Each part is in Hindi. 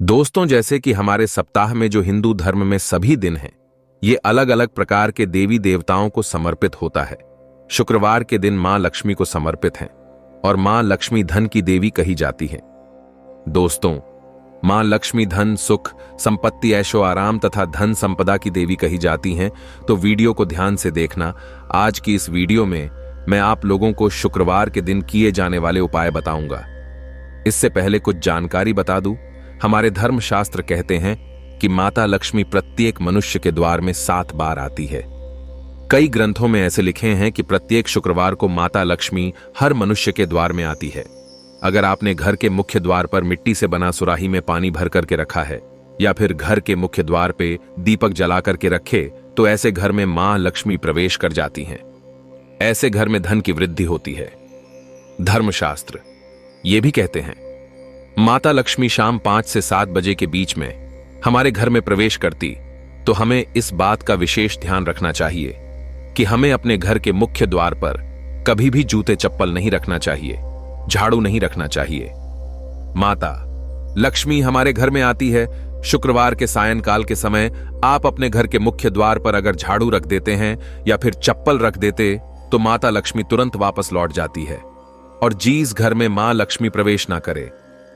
दोस्तों, जैसे कि हमारे सप्ताह में जो हिंदू धर्म में सभी दिन हैं, ये अलग अलग प्रकार के देवी देवताओं को समर्पित होता है। शुक्रवार के दिन मां लक्ष्मी को समर्पित हैं और मां लक्ष्मी धन की देवी कही जाती है। दोस्तों, मां लक्ष्मी धन, सुख, संपत्ति, ऐशो आराम तथा धन संपदा की देवी कही जाती हैं। तो वीडियो को ध्यान से देखना। आज की इस वीडियो में मैं आप लोगों को शुक्रवार के दिन किए जाने वाले उपाय बताऊंगा। इससे पहले कुछ जानकारी बता दूं। हमारे धर्मशास्त्र कहते हैं कि माता लक्ष्मी प्रत्येक मनुष्य के द्वार में 7 बार आती है। कई ग्रंथों में ऐसे लिखे हैं कि प्रत्येक शुक्रवार को माता लक्ष्मी हर मनुष्य के द्वार में आती है। अगर आपने घर के मुख्य द्वार पर मिट्टी से बना सुराही में पानी भर करके रखा है या फिर घर के मुख्य द्वार पे दीपक जला करके रखे, तो ऐसे घर में मां लक्ष्मी प्रवेश कर जाती हैं। ऐसे घर में धन की वृद्धि होती है। धर्मशास्त्र ये भी कहते हैं माता लक्ष्मी शाम 5 से 7 बजे के बीच में हमारे घर में प्रवेश करती, तो हमें इस बात का विशेष ध्यान रखना चाहिए कि हमें अपने घर के मुख्य द्वार पर कभी भी जूते चप्पल नहीं रखना चाहिए, झाड़ू नहीं रखना चाहिए। माता लक्ष्मी हमारे घर में आती है। शुक्रवार के सायंकाल के समय आप अपने घर के मुख्य द्वार पर अगर झाड़ू रख देते हैं या फिर चप्पल रख देते, तो माता लक्ष्मी तुरंत वापस लौट जाती है। और जिस घर में मां लक्ष्मी प्रवेश ना करे,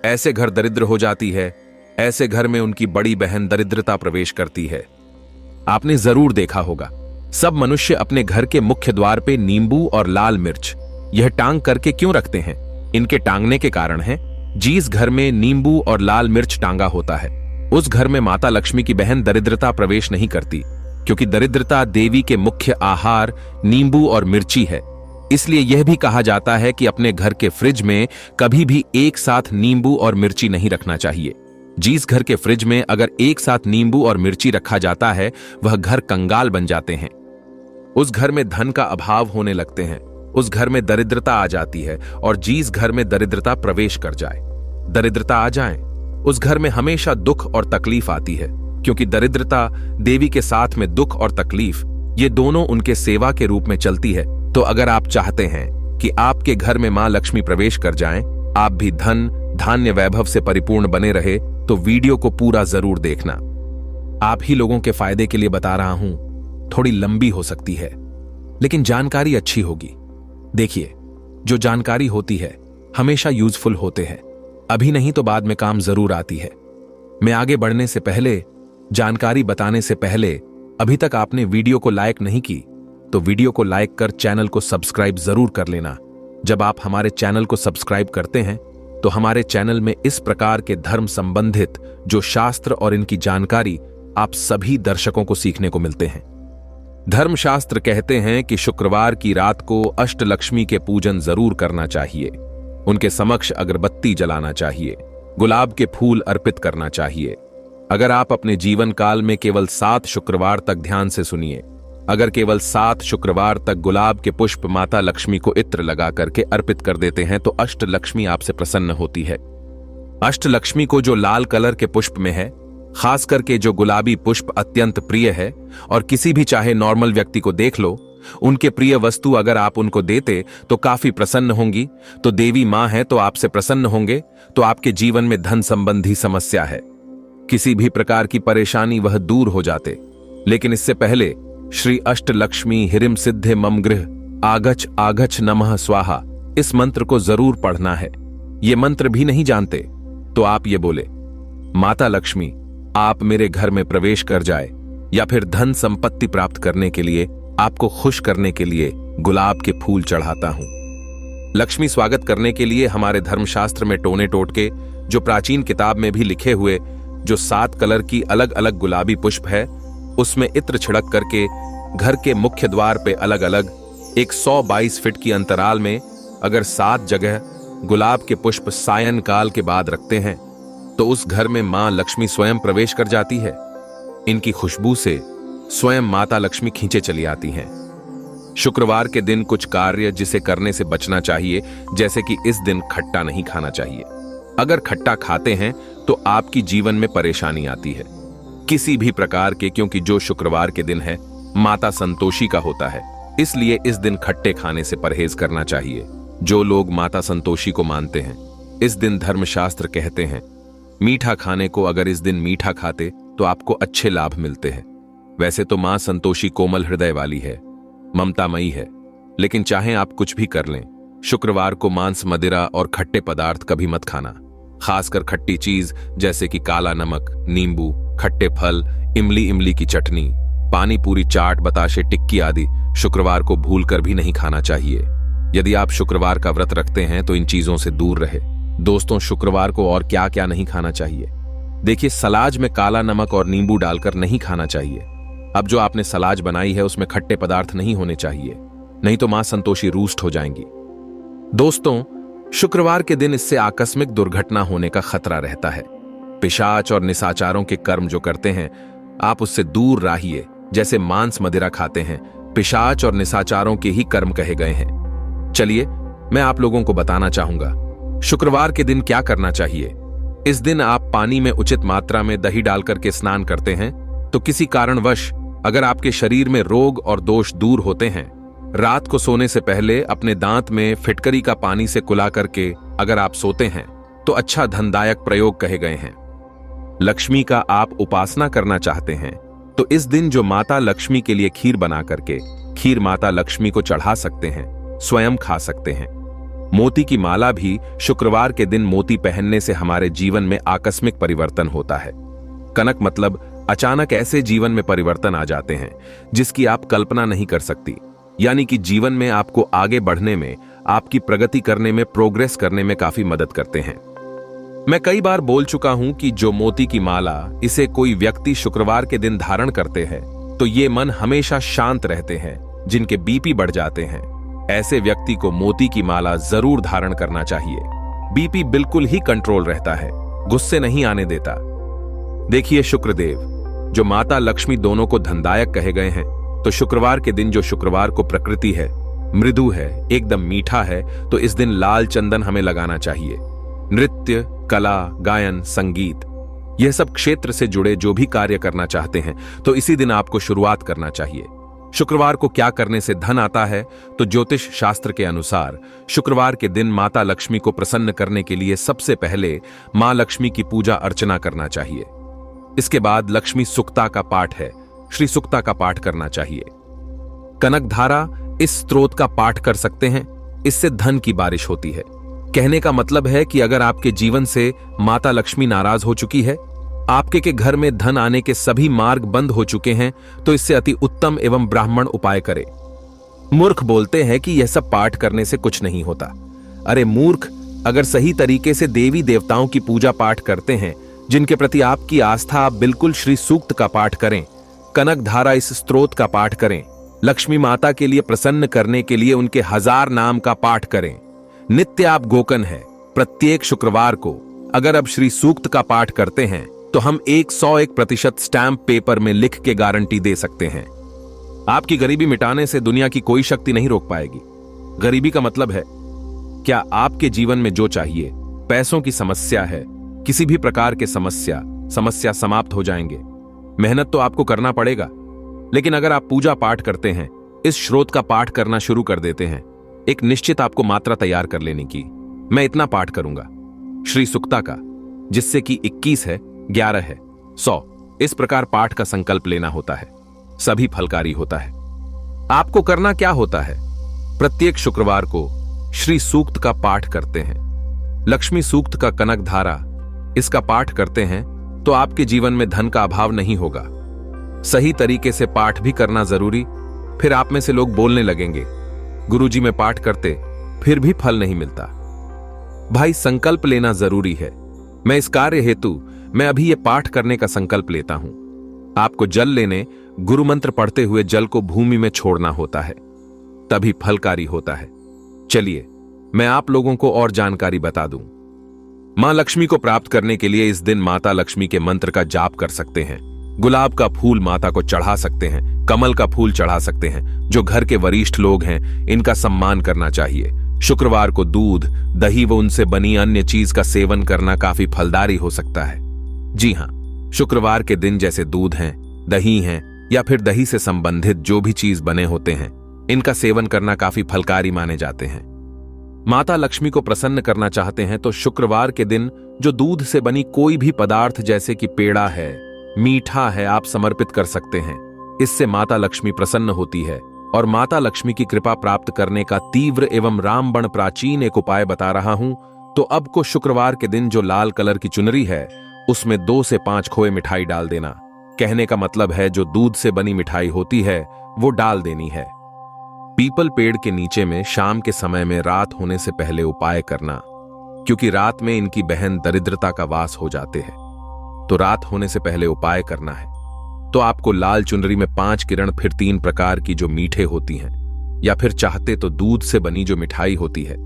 ऐसे घर दरिद्र हो जाती है। ऐसे घर में उनकी बड़ी बहन दरिद्रता प्रवेश करती है। आपने जरूर देखा होगा, सब मनुष्य अपने घर के मुख्य द्वार पे नींबू और लाल मिर्च यह टांग करके क्यों रखते हैं? इनके टांगने के कारण है, जिस घर में नींबू और लाल मिर्च टांगा होता है, उस घर में माता लक्ष्मी की बहन दरिद्रता प्रवेश नहीं करती, क्योंकि दरिद्रता देवी के मुख्य आहार नींबू और मिर्ची है। इसलिए यह भी कहा जाता है कि अपने घर के फ्रिज में कभी भी एक साथ नींबू और मिर्ची नहीं रखना चाहिए। जिस घर के फ्रिज में अगर एक साथ नींबू और मिर्ची रखा जाता है, वह घर कंगाल बन जाते हैं। उस घर में धन का अभाव होने लगते हैं। उस घर में दरिद्रता आ जाती है। और जिस घर में दरिद्रता प्रवेश कर जाए, दरिद्रता आ जाए, उस घर में हमेशा दुख और तकलीफ आती है, क्योंकि दरिद्रता देवी के साथ में दुख और तकलीफ ये दोनों उनके सेवा के रूप में चलती है। तो अगर आप चाहते हैं कि आपके घर में मां लक्ष्मी प्रवेश कर जाएं, आप भी धन धान्य वैभव से परिपूर्ण बने रहे, तो वीडियो को पूरा जरूर देखना। आप ही लोगों के फायदे के लिए बता रहा हूं। थोड़ी लंबी हो सकती है, लेकिन जानकारी अच्छी होगी। देखिए, जो जानकारी होती है हमेशा यूजफुल होते हैं। अभी नहीं तो बाद में काम जरूर आती है। मैं आगे बढ़ने से पहले, जानकारी बताने से पहले, अभी तक आपने वीडियो को लाइक नहीं की, तो वीडियो को लाइक कर चैनल को सब्सक्राइब जरूर कर लेना। जब आप हमारे चैनल को सब्सक्राइब करते हैं, तो हमारे चैनल में इस प्रकार के धर्म संबंधित जो शास्त्र और इनकी जानकारी आप सभी दर्शकों को सीखने को मिलते हैं। धर्मशास्त्र कहते हैं कि शुक्रवार की रात को अष्टलक्ष्मी के पूजन जरूर करना चाहिए। उनके समक्ष अगरबत्ती जलाना चाहिए, गुलाब के फूल अर्पित करना चाहिए। अगर आप अपने जीवन काल में केवल 7 शुक्रवार तक, ध्यान से सुनिए, अगर केवल 7 शुक्रवार तक गुलाब के पुष्प माता लक्ष्मी को इत्र लगा करके अर्पित कर देते हैं, तो अष्टलक्ष्मी आपसे प्रसन्न होती है। अष्टलक्ष्मी को जो लाल कलर के पुष्प में है, खास करके जो गुलाबी पुष्प अत्यंत प्रिय है, और किसी भी चाहे नॉर्मल व्यक्ति को देख लो, उनके प्रिय वस्तु अगर आप उनको देते तो काफी प्रसन्न होंगी। तो देवी मां है तो आपसे प्रसन्न होंगे। तो आपके जीवन में धन संबंधी समस्या है, किसी भी प्रकार की परेशानी, वह दूर हो जाते। लेकिन इससे पहले श्री अष्टलक्ष्मी हिरिम सिद्धे मम गृह आगच आगच नमः स्वाहा, इस मंत्र को जरूर पढ़ना है। ये मंत्र भी नहीं जानते तो आप ये बोले, माता लक्ष्मी आप मेरे घर में प्रवेश कर जाए, या फिर धन संपत्ति प्राप्त करने के लिए, आपको खुश करने के लिए गुलाब के फूल चढ़ाता हूं। लक्ष्मी स्वागत करने के लिए हमारे धर्मशास्त्र में टोने टोटके, जो प्राचीन किताब में भी लिखे हुए, जो 7 कलर की अलग अलग गुलाबी पुष्प है, उसमें इत्र छिड़क करके घर के मुख्य द्वार पे अलग अलग 122 फीट की अंतराल में अगर 7 जगह गुलाब के पुष्प सायंकाल के बाद रखते हैं, तो उस घर में मां लक्ष्मी स्वयं प्रवेश कर जाती है। इनकी खुशबू से स्वयं माता लक्ष्मी खींचे चली आती हैं। शुक्रवार के दिन कुछ कार्य जिसे करने से बचना चाहिए, जैसे कि इस दिन खट्टा नहीं खाना चाहिए। अगर खट्टा खाते हैं तो आपकी जीवन में परेशानी आती है, किसी भी प्रकार के, क्योंकि जो शुक्रवार के दिन है माता संतोषी का होता है। इसलिए इस दिन खट्टे खाने से परहेज करना चाहिए। जो लोग माता संतोषी को मानते हैं, इस दिन धर्मशास्त्र कहते हैं मीठा खाने को अगर इस दिन मीठा खाते तो आपको अच्छे लाभ मिलते हैं। वैसे तो मां संतोषी कोमल हृदय वाली है, ममतामयी है, लेकिन चाहे आप कुछ भी कर लें, शुक्रवार को मांस, मदिरा और खट्टे पदार्थ कभी मत खाना। खासकर खट्टी चीज जैसे कि काला नमक, नींबू, खट्टे फल, इमली की चटनी, पानी पूरी, चाट, बताशे, टिक्की आदि शुक्रवार को भूलकर भी नहीं खाना चाहिए। यदि आप शुक्रवार का व्रत रखते हैं तो इन चीजों से दूर रहे। दोस्तों, शुक्रवार को और क्या क्या नहीं खाना चाहिए? देखिए, सलाद में काला नमक और नींबू डालकर नहीं खाना चाहिए। अब जो आपने सलाद बनाई है उसमें खट्टे पदार्थ नहीं होने चाहिए, नहीं तो मां संतोषी रूष्ट हो जाएंगी। दोस्तों, शुक्रवार के दिन इससे आकस्मिक दुर्घटना होने का खतरा रहता है। पिशाच और निशाचारों के कर्म जो करते हैं, आप उससे दूर रहिए। जैसे मांस, मदिरा खाते हैं, पिशाच और निशाचारों के ही कर्म कहे गए हैं। चलिए, मैं आप लोगों को बताना चाहूंगा शुक्रवार के दिन क्या करना चाहिए। इस दिन आप पानी में उचित मात्रा में दही डालकर के स्नान करते हैं तो किसी कारणवश अगर आपके शरीर में रोग और दोष दूर होते हैं, रात को सोने से पहले अपने दांत में फिटकरी का पानी से कुला करके अगर आप सोते हैं तो अच्छा धनदायक प्रयोग कहे गए हैं। लक्ष्मी का आप उपासना करना चाहते हैं तो इस दिन जो माता लक्ष्मी के लिए खीर बना करके खीर माता लक्ष्मी को चढ़ा सकते हैं, स्वयं खा सकते हैं। मोती की माला भी शुक्रवार के दिन मोती पहनने से हमारे जीवन में आकस्मिक परिवर्तन होता है। कनक मतलब अचानक ऐसे जीवन में परिवर्तन आ जाते हैं जिसकी आप कल्पना नहीं कर सकती, यानी कि जीवन में आपको आगे बढ़ने में, आपकी प्रगति करने में, प्रोग्रेस करने में काफी मदद करते हैं। मैं कई बार बोल चुका हूं कि जो मोती की माला इसे कोई व्यक्ति शुक्रवार के दिन धारण करते हैं तो ये मन हमेशा शांत रहते हैं। जिनके बीपी बढ़ जाते हैं, ऐसे व्यक्ति को मोती की माला जरूर धारण करना चाहिए। बीपी बिल्कुल ही कंट्रोल रहता है, गुस्से नहीं आने देता। देखिए, शुक्रदेव जो माता लक्ष्मी दोनों को धनदायक कहे गए हैं, तो शुक्रवार के दिन जो शुक्रवार को प्रकृति है, मृदु है, एकदम मीठा है, तो इस दिन लाल चंदन हमें लगाना चाहिए। नृत्य, कला, गायन, संगीत, यह सब क्षेत्र से जुड़े जो भी कार्य करना चाहते हैं तो इसी दिन आपको शुरुआत करना चाहिए। शुक्रवार को क्या करने से धन आता है, तो ज्योतिष शास्त्र के अनुसार शुक्रवार के दिन माता लक्ष्मी को प्रसन्न करने के लिए सबसे पहले मां लक्ष्मी की पूजा अर्चना करना चाहिए। इसके बाद लक्ष्मी सुक्ता का पाठ है, श्री सुक्ता का पाठ करना चाहिए। कनक धारा इस स्तोत्र का पाठ कर सकते हैं, इससे धन की बारिश होती है। कहने का मतलब है कि अगर आपके जीवन से माता लक्ष्मी नाराज हो चुकी है, आपके के घर में धन आने के सभी मार्ग बंद हो चुके हैं, तो इससे अति उत्तम एवं ब्राह्मण उपाय करें। मूर्ख बोलते हैं कि यह सब पाठ करने से कुछ नहीं होता। अरे मूर्ख, अगर सही तरीके से देवी देवताओं की पूजा पाठ करते हैं, जिनके प्रति आपकी आस्था, आप बिल्कुल श्री सूक्त का पाठ करें, कनक धारा इस स्तोत्र का पाठ करें, लक्ष्मी माता के लिए प्रसन्न करने के लिए उनके 1000 नाम का पाठ करें। नित्य आप गोकन है। प्रत्येक शुक्रवार को अगर अब श्री सूक्त का पाठ करते हैं तो हम 101% स्टैंप पेपर में लिख के गारंटी दे सकते हैं। आपकी गरीबी मिटाने से दुनिया की कोई शक्ति नहीं रोक पाएगी। गरीबी का मतलब है, क्या आपके जीवन में जो चाहिए, पैसों की समस्या है, किसी भी प्रकार के समस्या समाप्त हो जाएंगे। मेहनत तो आपको करना पड़ेगा, लेकिन अगर आप पूजा पाठ करते हैं, इस श्रोत का पाठ करना शुरू कर देते हैं, एक निश्चित आपको मात्रा तैयार कर लेने की, मैं इतना पाठ करूंगा श्री सुक्ता का, जिससे कि 21 है, 11 है, 100, इस प्रकार पाठ का संकल्प लेना होता है, सभी फलकारी होता है। आपको करना क्या होता है? प्रत्येक शुक्रवार को श्री सूक्त का पाठ करते हैं, लक्ष्मी सूक्त का कनक धारा इसका पाठ करते हैं, तो आपके जीवन में धन का अभाव नहीं होगा। सही तरीके से पाठ भी करना जरूरी। फिर आप में से लोग बोलने लगेंगे, गुरुजी में पाठ करते फिर भी फल नहीं मिलता। भाई, संकल्प लेना जरूरी है। मैं इस कार्य हेतु मैं अभी ये पाठ करने का संकल्प लेता हूं। आपको जल लेने, गुरु मंत्र पढ़ते हुए जल को भूमि में छोड़ना होता है, तभी फलकारी होता है। चलिए, मैं आप लोगों को और जानकारी बता दूं। मां लक्ष्मी को प्राप्त करने के लिए इस दिन माता लक्ष्मी के मंत्र का जाप कर सकते हैं। गुलाब का फूल माता को चढ़ा सकते हैं, कमल का फूल चढ़ा सकते हैं। जो घर के वरिष्ठ लोग हैं, इनका सम्मान करना चाहिए। शुक्रवार को दूध, दही व उनसे बनी अन्य चीज का सेवन करना काफी फलदायी हो सकता है। जी हां, शुक्रवार के दिन जैसे दूध हैं, दही हैं या फिर दही से संबंधित जो भी चीज बने होते हैं, इनका सेवन करना काफी फलकारी माने जाते हैं। माता लक्ष्मी को प्रसन्न करना चाहते हैं तो शुक्रवार के दिन जो दूध से बनी कोई भी पदार्थ जैसे कि पेड़ा है, मीठा है, आप समर्पित कर सकते हैं। इससे माता लक्ष्मी प्रसन्न होती है और माता लक्ष्मी की कृपा प्राप्त करने का तीव्र एवं रामबण प्राचीन एक उपाय बता रहा हूं। तो अब को शुक्रवार के दिन जो लाल कलर की चुनरी है उसमें 2 से 5 खोए मिठाई डाल देना। कहने का मतलब है जो दूध से बनी मिठाई होती है वो डाल देनी है। पीपल पेड़ के नीचे में शाम के समय में रात होने से पहले उपाय करना, क्योंकि रात में इनकी बहन दरिद्रता का वास हो जाते हैं। तो रात होने से पहले उपाय करना है। तो आपको लाल चुनरी में 5 किरण फिर 3 प्रकार की जो मीठे होती हैं, या फिर चाहते तो दूध से बनी जो मिठाई होती है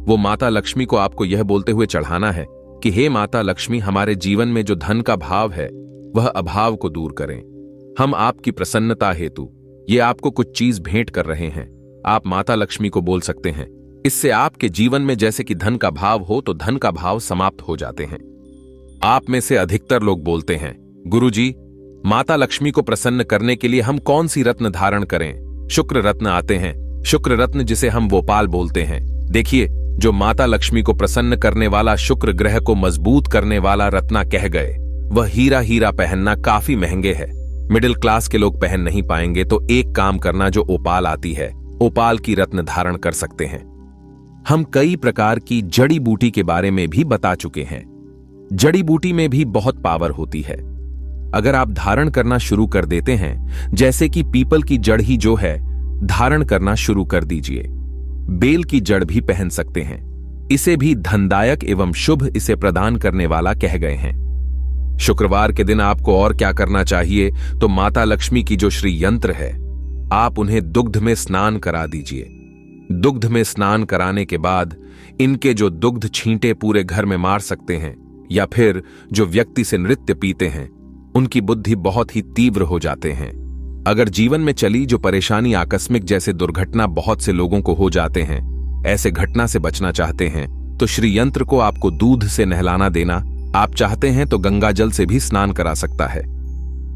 वो माता लक्ष्मी को आपको यह बोलते हुए चढ़ाना है कि हे माता लक्ष्मी, हमारे जीवन में जो धन का भाव है वह अभाव को दूर करें। हम आपकी प्रसन्नता हेतु ये आपको कुछ चीज भेंट कर रहे हैं। आप माता लक्ष्मी को बोल सकते हैं। इससे आपके जीवन में जैसे कि धन का भाव हो तो धन का भाव समाप्त हो जाते हैं। आप में से अधिकतर लोग बोलते हैं, गुरुजी, माता लक्ष्मी को प्रसन्न करने के लिए हम कौन सी रत्न धारण करें? शुक्र रत्न आते हैं, शुक्र रत्न जिसे हम वोपाल बोलते हैं। देखिए, जो माता लक्ष्मी को प्रसन्न करने वाला, शुक्र ग्रह को मजबूत करने वाला रत्ना कह गए, वह हीरा पहनना काफी महंगे है। मिडिल क्लास के लोग पहन नहीं पाएंगे। तो एक काम करना, जो ओपाल आती है, ओपाल की रत्न धारण कर सकते हैं। हम कई प्रकार की जड़ी बूटी के बारे में भी बता चुके हैं। जड़ी बूटी में भी बहुत पावर होती है। अगर आप धारण करना शुरू कर देते हैं, जैसे कि पीपल की जड़ ही जो है, धारण करना शुरू कर दीजिए। बेल की जड़ भी पहन सकते हैं। इसे भी धनदायक एवं शुभ इसे प्रदान करने वाला कह गए हैं। शुक्रवार के दिन आपको और क्या करना चाहिए? तो माता लक्ष्मी की जो श्री यंत्र है, आप उन्हें दुग्ध में स्नान करा दीजिए। दुग्ध में स्नान कराने के बाद इनके जो दुग्ध छींटे पूरे घर में मार सकते हैं, या फिर जो व्यक्ति से नृत्य पीते हैं उनकी बुद्धि बहुत ही तीव्र हो जाते हैं। अगर जीवन में चली जो परेशानी आकस्मिक जैसे दुर्घटना बहुत से लोगों को हो जाते हैं, ऐसे घटना से बचना चाहते हैं तो श्री यंत्र को आपको दूध से नहलाना देना। आप चाहते हैं तो गंगा जल से भी स्नान करा सकता है।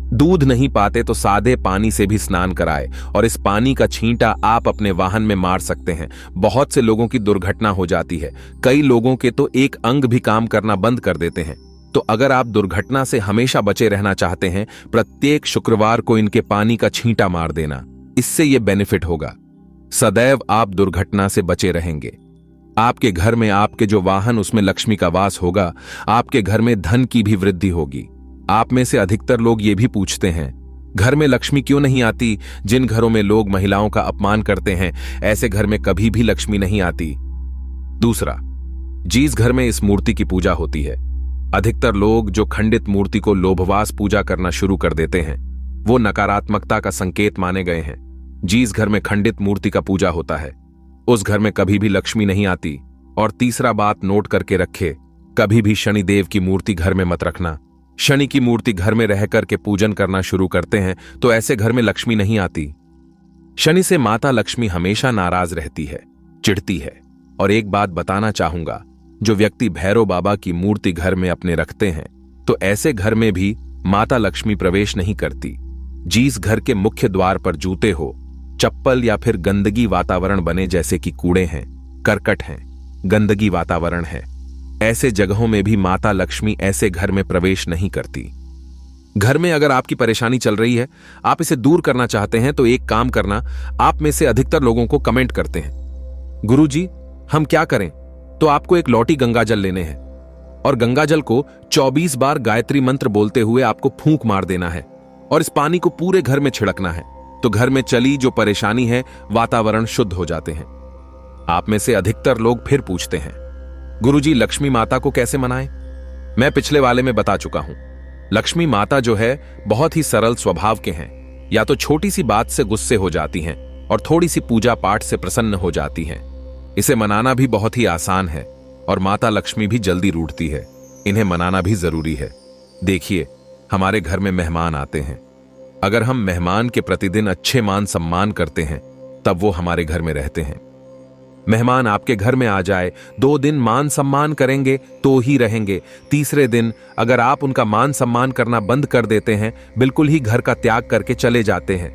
दूध नहीं पाते तो सादे पानी से भी स्नान कराए और इस पानी का छींटा आप अपने वाहन में मार सकते हैं। बहुत से लोगों की दुर्घटना हो जाती है। कई लोगों के तो एक अंग भी काम करना बंद कर देते हैं। तो अगर आप दुर्घटना से हमेशा बचे रहना चाहते हैं, प्रत्येक शुक्रवार को इनके पानी का छींटा मार देना। इससे यह बेनिफिट होगा, सदैव आप दुर्घटना से बचे रहेंगे। आपके घर में, आपके जो वाहन, उसमें लक्ष्मी का वास होगा। आपके घर में धन की भी वृद्धि होगी। आप में से अधिकतर लोग ये भी पूछते हैं, घर में लक्ष्मी क्यों नहीं आती? जिन घरों में लोग महिलाओं का अपमान करते हैं, ऐसे घर में कभी भी लक्ष्मी नहीं आती। दूसरा, जिस घर में इस मूर्ति की पूजा होती है, अधिकतर लोग जो खंडित मूर्ति को लोभवास पूजा करना शुरू कर देते हैं, वो नकारात्मकता का संकेत माने गए हैं। जिस घर में खंडित मूर्ति का पूजा होता है, उस घर में कभी भी लक्ष्मी नहीं आती। और तीसरा बात नोट करके रखे, कभी भी शनिदेव की मूर्ति घर में मत रखना। शनि की मूर्ति घर में रह करके पूजन करना शुरू करते हैं तो ऐसे घर में लक्ष्मी नहीं आती। शनि से माता लक्ष्मी हमेशा नाराज रहती है, चिढ़ती है। और एक बात बताना चाहूंगा, जो व्यक्ति भैरव बाबा की मूर्ति घर में अपने रखते हैं, तो ऐसे घर में भी माता लक्ष्मी प्रवेश नहीं करती। जिस घर के मुख्य द्वार पर जूते हो, चप्पल या फिर गंदगी वातावरण बने, जैसे कि कूड़े हैं, करकट हैं, गंदगी वातावरण है, ऐसे जगहों में भी माता लक्ष्मी ऐसे घर में प्रवेश नहीं करती। घर में अगर आपकी परेशानी चल रही है, आप इसे दूर करना चाहते हैं, तो एक काम करना। आप में से अधिकतर लोगों को कमेंट करते हैं, गुरुजी हम क्या करें? तो आपको एक लौटी गंगाजल लेने हैं और गंगाजल को 24 बार गायत्री मंत्र बोलते हुए आपको फूंक मार देना है और इस पानी को पूरे घर में छिड़कना है। तो घर में चली जो परेशानी है, वातावरण शुद्ध हो जाते हैं। आप में से अधिकतर लोग फिर पूछते हैं, गुरुजी लक्ष्मी माता को कैसे मनाएं? मैं पिछले वाले में बता चुका हूं। लक्ष्मी माता जो है बहुत ही सरल स्वभाव के हैं। या तो छोटी सी बात से गुस्से हो जाती हैं और थोड़ी सी पूजा पाठ से प्रसन्न हो जाती हैं। इसे मनाना भी बहुत ही आसान है और माता लक्ष्मी भी जल्दी रूठती है। इन्हें मनाना भी जरूरी है। देखिए, हमारे घर में मेहमान आते हैं। अगर हम मेहमान के प्रतिदिन अच्छे मान सम्मान करते हैं, तब वो हमारे घर में रहते हैं। मेहमान आपके घर में आ जाए, 2 दिन मान सम्मान करेंगे तो ही रहेंगे। तीसरे दिन अगर आप उनका मान सम्मान करना बंद कर देते हैं, बिल्कुल ही घर का त्याग करके चले जाते हैं,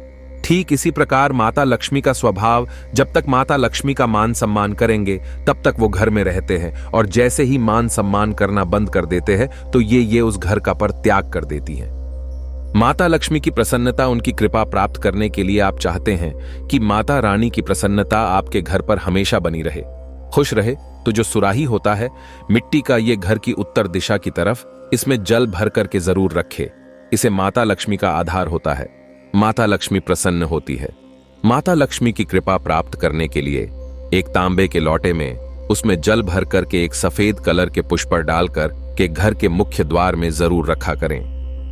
ठीक इसी प्रकार माता लक्ष्मी का स्वभाव, जब तक माता लक्ष्मी का मान सम्मान करेंगे तब तक वो घर में रहते हैं, और जैसे ही मान सम्मान करना बंद कर देते हैं तो ये उस घर का पर त्याग कर देती हैं। माता लक्ष्मी की प्रसन्नता, उनकी कृपा प्राप्त करने के लिए आप चाहते हैं कि माता रानी की प्रसन्नता आपके घर पर हमेशा बनी रहे, खुश रहे, तो जो सुराही होता है मिट्टी का, ये घर की उत्तर दिशा की तरफ, इसमें जल भर करके जरूर रखे। इसे माता लक्ष्मी का आधार होता है। माता लक्ष्मी प्रसन्न होती है। माता लक्ष्मी की कृपा प्राप्त करने के लिए एक तांबे के लोटे में उसमें जल भर करके एक सफेद कलर के पुष्प डालकर के घर के मुख्य द्वार में जरूर रखा करें।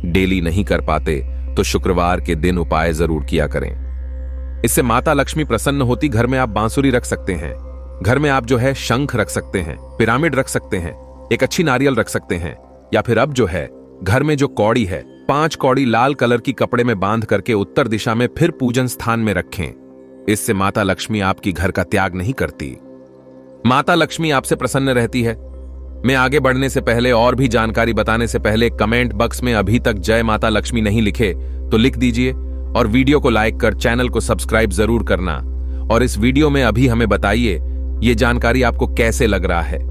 डेली नहीं कर पाते तो शुक्रवार के दिन उपाय जरूर किया करें। इससे माता लक्ष्मी प्रसन्न होती। घर में आप बांसुरी रख सकते हैं, घर में आप जो है शंख रख सकते हैं, पिरामिड रख सकते हैं, एक अच्छी नारियल रख सकते हैं, या फिर अब जो है घर में जो कौड़ी है, 5 कौड़ी लाल कलर की कपड़े में बांध करके उत्तर दिशा में फिर पूजन स्थान में रखें। इससे माता लक्ष्मी आपकी घर का त्याग नहीं करती, माता लक्ष्मी आपसे प्रसन्न रहती है। मैं आगे बढ़ने से पहले और भी जानकारी बताने से पहले कमेंट बॉक्स में अभी तक जय माता लक्ष्मी नहीं लिखे तो लिख दीजिए, और वीडियो को लाइक कर चैनल को सब्सक्राइब जरूर करना। और इस वीडियो में अभी हमें बताइए ये जानकारी आपको कैसे लग रहा है।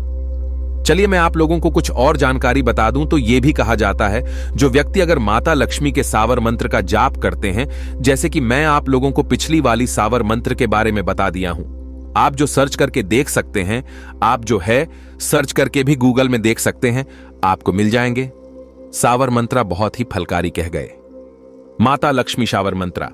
चलिए मैं आप लोगों को कुछ और जानकारी बता दूं तो यह भी कहा जाता है जो व्यक्ति अगर माता लक्ष्मी के सावर मंत्र का जाप करते हैं, जैसे कि मैं आप लोगों को पिछली वाली सावर मंत्र के बारे में बता दिया हूं, आप जो सर्च करके देख सकते हैं, आप जो है सर्च करके भी गूगल में देख सकते हैं, आपको मिल जाएंगे। सावर मंत्रा बहुत ही फलकारी कह गए। माता लक्ष्मी सावर मंत्रा,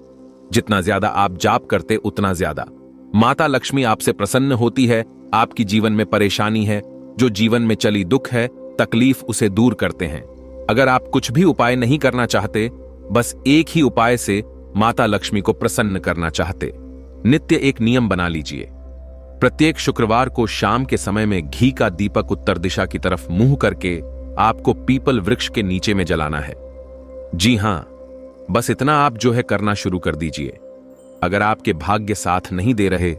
जितना ज्यादा आप जाप करते उतना ज्यादा माता लक्ष्मी आपसे प्रसन्न होती है। आपकी जीवन में परेशानी है, जो जीवन में चली दुख है, तकलीफ, उसे दूर करते हैं। अगर आप कुछ भी उपाय नहीं करना चाहते, बस एक ही उपाय से माता लक्ष्मी को प्रसन्न करना चाहते, नित्य एक नियम बना लीजिए। प्रत्येक शुक्रवार को शाम के समय में घी का दीपक उत्तर दिशा की तरफ मुंह करके आपको पीपल वृक्ष के नीचे में जलाना है। जी हां, बस इतना आप जो है करना शुरू कर दीजिए। अगर आपके भाग्य साथ नहीं दे रहे,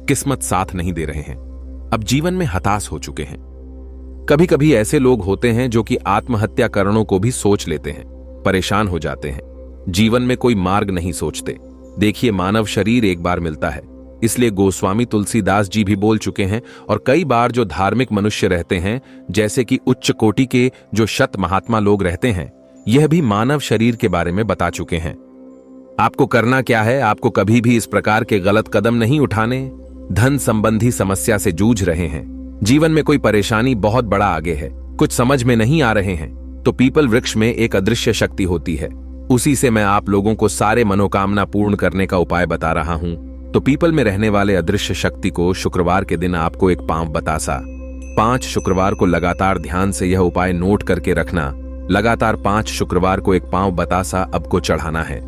किस्मत साथ नहीं दे रहे हैं, अब जीवन में हताश हो चुके हैं, कभी कभी ऐसे लोग होते हैं जो कि आत्महत्या करणों को भी सोच लेते हैं, परेशान हो जाते हैं, जीवन में कोई मार्ग नहीं सोचते। देखिए, मानव शरीर एक बार मिलता है, इसलिए गोस्वामी तुलसीदास जी भी बोल चुके हैं, और कई बार जो धार्मिक मनुष्य रहते हैं, जैसे कि उच्च कोटि के जो शत महात्मा लोग रहते हैं, यह भी मानव शरीर के बारे में बता चुके हैं। आपको करना क्या है, आपको कभी भी इस प्रकार के गलत कदम नहीं उठाने। धन संबंधी समस्या से जूझ रहे हैं, जीवन में कोई परेशानी बहुत बड़ा आगे है, कुछ समझ में नहीं आ रहे हैं, तो पीपल वृक्ष में एक अदृश्य शक्ति होती है, उसी से मैं आप लोगों को सारे मनोकामना पूर्ण करने का उपाय बता रहा हूं। तो पीपल में रहने वाले अदृश्य शक्ति को शुक्रवार के दिन आपको एक पांव बतासा, 5 शुक्रवार को लगातार ध्यान से यह उपाय नोट करके रखना। लगातार 5 शुक्रवार को एक पांव बतासा अब को चढ़ाना है।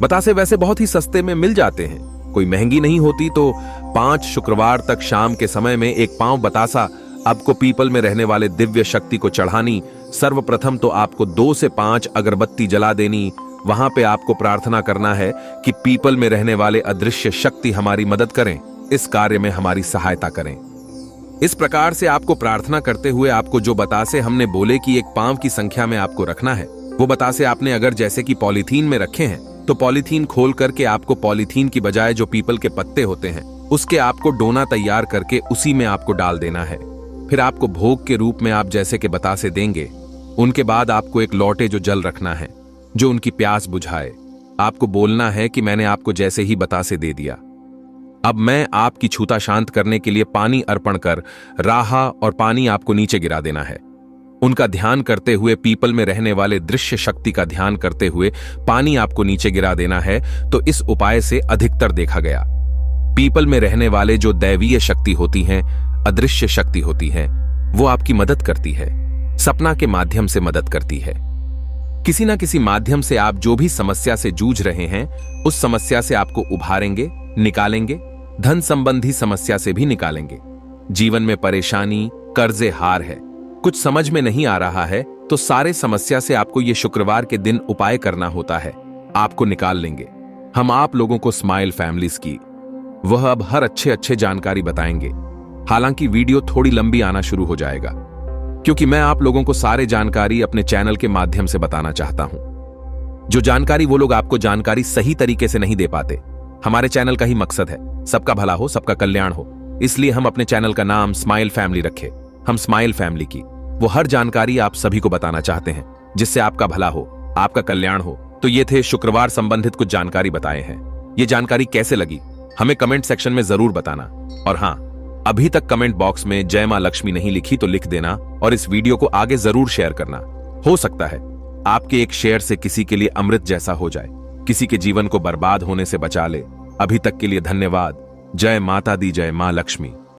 बतासे वैसे बहुत ही सस्ते में मिल जाते हैं, कोई महंगी नहीं होती। तो 5 शुक्रवार तक शाम के समय में एक पांव बतासा आपको पीपल में रहने वाले दिव्य शक्ति को चढ़ानी। सर्वप्रथम तो आपको 2 से 5 अगरबत्ती जला देनी। वहां पे आपको प्रार्थना करना है कि पीपल में रहने वाले अदृश्य शक्ति हमारी मदद करें, इस कार्य में हमारी सहायता करें। इस प्रकार से आपको प्रार्थना करते हुए आपको जो बतासे हमने बोले कि एक पांव की संख्या में आपको रखना है, वो बतासे आपने अगर जैसे कि पॉलीथीन में रखे हैं, तो पॉलीथीन खोल करके आपको पॉलीथीन की बजाय जो पीपल के पत्ते होते हैं, उसके आपको डोना तैयार करके उसी में आपको डाल देना है। फिर आपको भोग के रूप में आप जैसे के बतासे देंगे। उनके बाद आपको एक लोटे जो जल रखना है, जो उनकी प्यास बुझाए। आपको बोलना है कि मैंने आपको जैसे ही बतासे दे दिया, अब मैं आपकी छूता शांत करने के लिए पानी अर्पण कर राहा और पानी आपको नीचे गिरा देना है। उनका ध्यान करते हुए, पीपल में रहने वाले दृश्य शक्ति का ध्यान करते हुए पानी आपको नीचे गिरा देना है। तो इस उपाय से अधिकतर देखा गया, पीपल में रहने वाले जो दैवीय शक्ति होती हैं, अदृश्य शक्ति होती हैं, वो आपकी मदद करती है, सपना के माध्यम से मदद करती है। किसी ना किसी माध्यम से आप जो भी समस्या से जूझ रहे हैं, उस समस्या से आपको उभारेंगे, निकालेंगे। धन संबंधी समस्या से भी निकालेंगे। जीवन में परेशानी, कर्जे, हार है, कुछ समझ में नहीं आ रहा है, तो सारे समस्या से आपको ये शुक्रवार के दिन उपाय करना होता है, आपको निकाल लेंगे। हम आप लोगों को स्माइल फैमिलीज की वह अब हर अच्छे जानकारी बताएंगे। हालांकि वीडियो थोड़ी लंबी आना शुरू हो जाएगा, क्योंकि मैं आप लोगों को सारे जानकारी अपने चैनल के माध्यम से बताना चाहता हूं। जो जानकारी वो लोग आपको जानकारी सही तरीके से नहीं दे पाते। हमारे चैनल का ही मकसद है सबका भला हो, सबका कल्याण हो, इसलिए हम अपने चैनल का नाम स्माइल फैमिली रखे। हम स्माइल फैमिली की वो हर जानकारी आप सभी को बताना चाहते हैं जिससे आपका भला हो, आपका कल्याण हो। तो ये थे शुक्रवार संबंधित कुछ जानकारी बताए हैं। ये जानकारी कैसे लगी हमें कमेंट सेक्शन में जरूर बताना। और हाँ, अभी तक कमेंट बॉक्स में जय मां लक्ष्मी नहीं लिखी तो लिख देना और इस वीडियो को आगे जरूर शेयर करना। हो सकता है आपके एक शेयर से किसी के लिए अमृत जैसा हो जाए, किसी के जीवन को बर्बाद होने से बचा ले। अभी तक के लिए धन्यवाद। जय माता दी, जय मां लक्ष्मी।